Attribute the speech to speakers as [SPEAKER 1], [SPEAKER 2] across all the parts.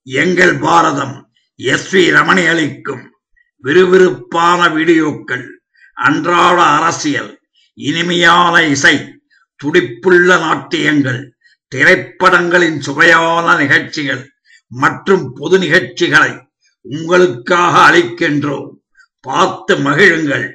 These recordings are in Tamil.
[SPEAKER 1] எங்கள் பாரதம் எஸ்.வி. ரமணி அளிக்கும் விறுவிறுப்பான வீடியோக்கள், அன்றாட அரசியல், இனிமையான இசை, துடிப்புள்ள நாட்டியங்கள், திரைப்படங்களின் சுவையான நிகழ்ச்சிகள் மற்றும் பொது நிகழ்ச்சிகளை உங்களுக்காக அளிக்கின்றோம். பார்த்து மகிழுங்கள்.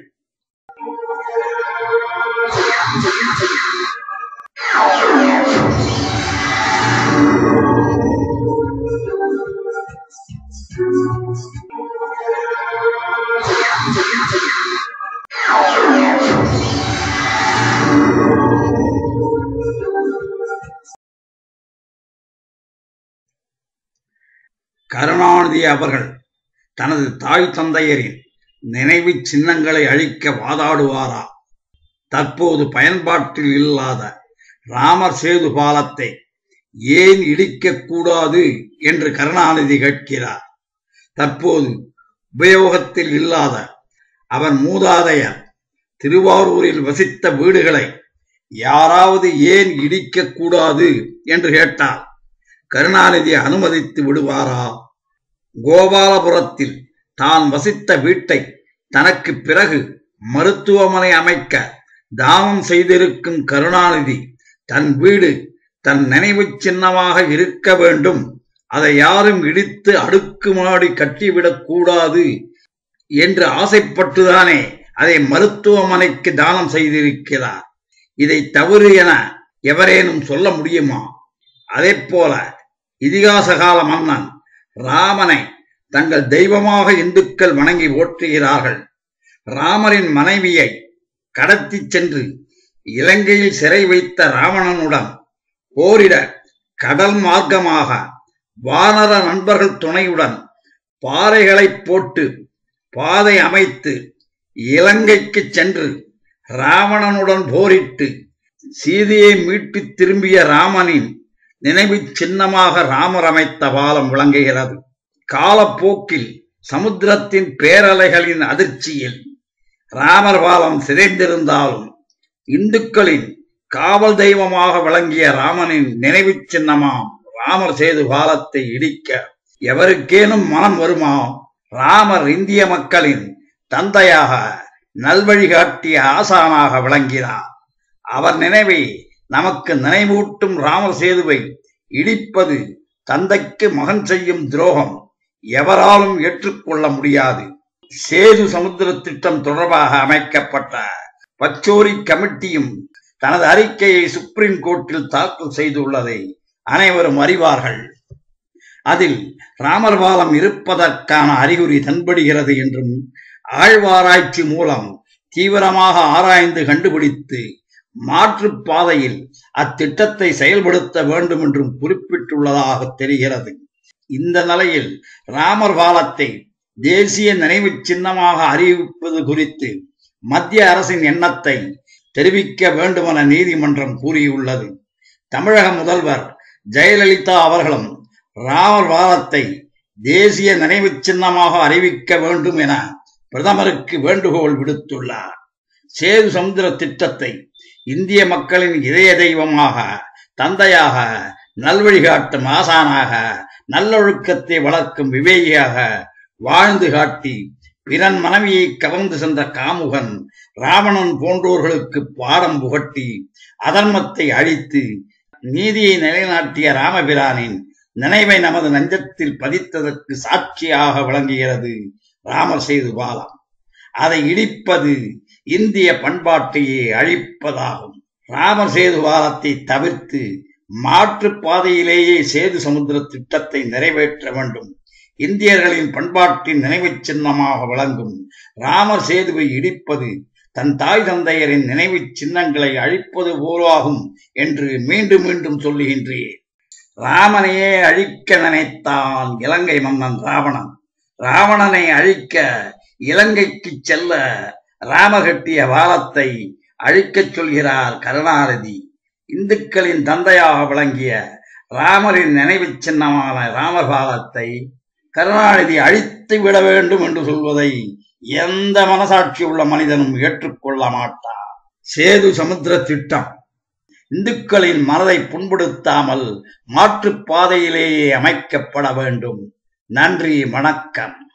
[SPEAKER 1] கருணாநிதி அவர்கள் தனது தாய் தந்தையரின் நினைவு சின்னங்களை அழிக்க வாதாடுவாரா? தற்போது பயன்பாட்டில் இல்லாத ராமர் சேது பாலத்தை ஏன் இடிக்கக்கூடாது என்று கருணாநிதி கேட்கிறார். தற்போது உபயோகத்தில் இல்லாத அவர் மூதாதையர் திருவாரூரில் வசித்த வீடுகளை யாராவது ஏன் இடிக்கக்கூடாது என்று கேட்டார். கருணாநிதி அனுமதித்து விடுவாரா? கோபாலபுரத்தில் தான் வசித்த வீட்டை தனக்கு பிறகு மருத்துவமனை அமைக்க தானம் செய்திருக்கும் கருணாநிதி தன் வீடு தன் நினைவு சின்னமாக இருக்க வேண்டும், அதை யாரும் இடித்து அடுக்குமாடி கட்டிவிடக் கூடாது என்று ஆசைப்பட்டுதானே அதை மருத்துவமனைக்கு தானம் செய்திருக்கிறார். இதை தவறு என எவரேனும் சொல்ல முடியுமா? அதே போல இதிகாச கால மன்னன் ராமனை தங்கள் தெய்வமாக இந்துக்கள் வணங்கி போற்றுகிறார்கள். ராமரின் மனைவியை கடத்தி சென்று இலங்கையில் சிறை வைத்த ராவணனுடன் போரிட கடல் மார்க்கமாக வானர நண்பர்கள் துணையுடன் பாறைகளை போட்டு பாதை அமைத்து இலங்கைக்கு சென்று ராவணனுடன் போரிட்டு சீதையை மீட்டு திரும்பிய ராமனின் நினைவு சின்னமாக ராமர் அமைத்த பாலம் விளங்குகிறது. காலப்போக்கில் சமுத்திரத்தின் பேரலைகளின் அதிர்ச்சியில் ராமர் பாலம் சிதைந்திருந்தாலும் இந்துக்களின் காவல் தெய்வமாக விளங்கிய ராமனின் நினைவு சின்னமாம் ராமர் சேது பாலத்தை இடிக்க எவருக்கேனும் மனம் வருமா? ராமர் இந்திய மக்களின் தந்தையாக, நல்வழிகாட்டிய ஆசானாக விளங்கினார். அவர் நினைவை நமக்கு நினைவூட்டும் ராமர் சேதுவை இடிப்பது தந்தைக்கு மகன் செய்யும் துரோகம், எவராலும் ஏற்றுக்கொள்ள முடியாது. சேது சமுத்திர திட்டம் தொடர்பாக அமைக்கப்பட்ட பச்சோரி கமிட்டியும் தனது அறிக்கையை சுப்ரீம் கோர்ட்டில் தாக்கல் செய்துள்ளதை அனைவரும் அறிவார்கள். அதில் ராமர் பாலம் இருப்பதற்கான அறிகுறி தென்படுகிறது என்றும் ஆழ்வாராய்ச்சி மூலம் தீவிரமாக ஆராய்ந்து கண்டுபிடித்து மாற்று பாதையில் அத்திட்டத்தை செயல்படுத்த வேண்டும் என்றும் குறிப்பிட்டுள்ளதாக தெரிகிறது. இந்த நிலையில் ராமர் பாலத்தை தேசிய நினைவு சின்னமாக அறிவிப்பது குறித்து மத்திய அரசின் எண்ணத்தை தெரிவிக்க வேண்டுமென நீதிமன்றம் கூறியுள்ளது. தமிழக முதல்வர் ஜெயலலிதா அவர்களும் ராமர் பாலத்தை தேசிய நினைவு சின்னமாக அறிவிக்க வேண்டும் என பிரதமருக்கு வேண்டுகோள் விடுத்துள்ளார். சேது சமுத்திர திட்டத்தை இந்திய மக்களின் இதய தெய்வமாக, தந்தையாக, நல்வழிகாட்டும் ஆசானாக, நல்லொழுக்கத்தை வளர்க்கும் விவேகியாக வாழ்ந்து காட்டி பிறன் மனைவியை கவர்ந்து சென்ற காமுகன் ராவணன் போன்றோர்களுக்கு பாடம் புகட்டி அதர்மத்தை அழித்து நீதியை நிலைநாட்டிய ராமபிரானின் நினைவை நமது நெஞ்சத்தில் பதித்ததற்கு சாட்சியாக விளங்குகிறது ராமர் சேது பாலம். அதை இடிப்பது இந்திய பண்பாட்டையே அழிப்பதாகும். ராமர் சேது பாலத்தை தவிர்த்து மாற்று பாதையிலேயே சேது சமுத்திர திட்டத்தை நிறைவேற்ற வேண்டும். இந்தியர்களின் பண்பாட்டின் நினைவு சின்னமாக விளங்கும் ராமர் சேதுவை இடிப்பது தன் தாய் தந்தையரின் நினைவு சின்னங்களை அழிப்பது போலாகும் என்று மீண்டும் மீண்டும் சொல்லுகின்றேன். ராமனையே அழிக்க நினைத்தான் இலங்கை மன்னன் ராவணன். ராவணனை அழிக்க இலங்கைக்கு செல்ல ராமர் கட்டிய பாலத்தை அழிக்கச் சொல்கிறார் கருணாநிதி. இந்துக்களின் தந்தையாக விளங்கிய ராமரின் நினைவு சின்னமான ராமர் பாலத்தை கருணாநிதி அழித்து விட வேண்டும் என்று சொல்வதை எந்த மனசாட்சி உள்ள மனிதனும் ஏற்றுக்கொள்ள மாட்டார். சேது சமுத்திர திட்டம் இந்துக்களின் மனதை புண்படுத்தாமல் மாற்றுப் பாதையிலேயே அமைக்கப்பட வேண்டும். நன்றி, வணக்கம்.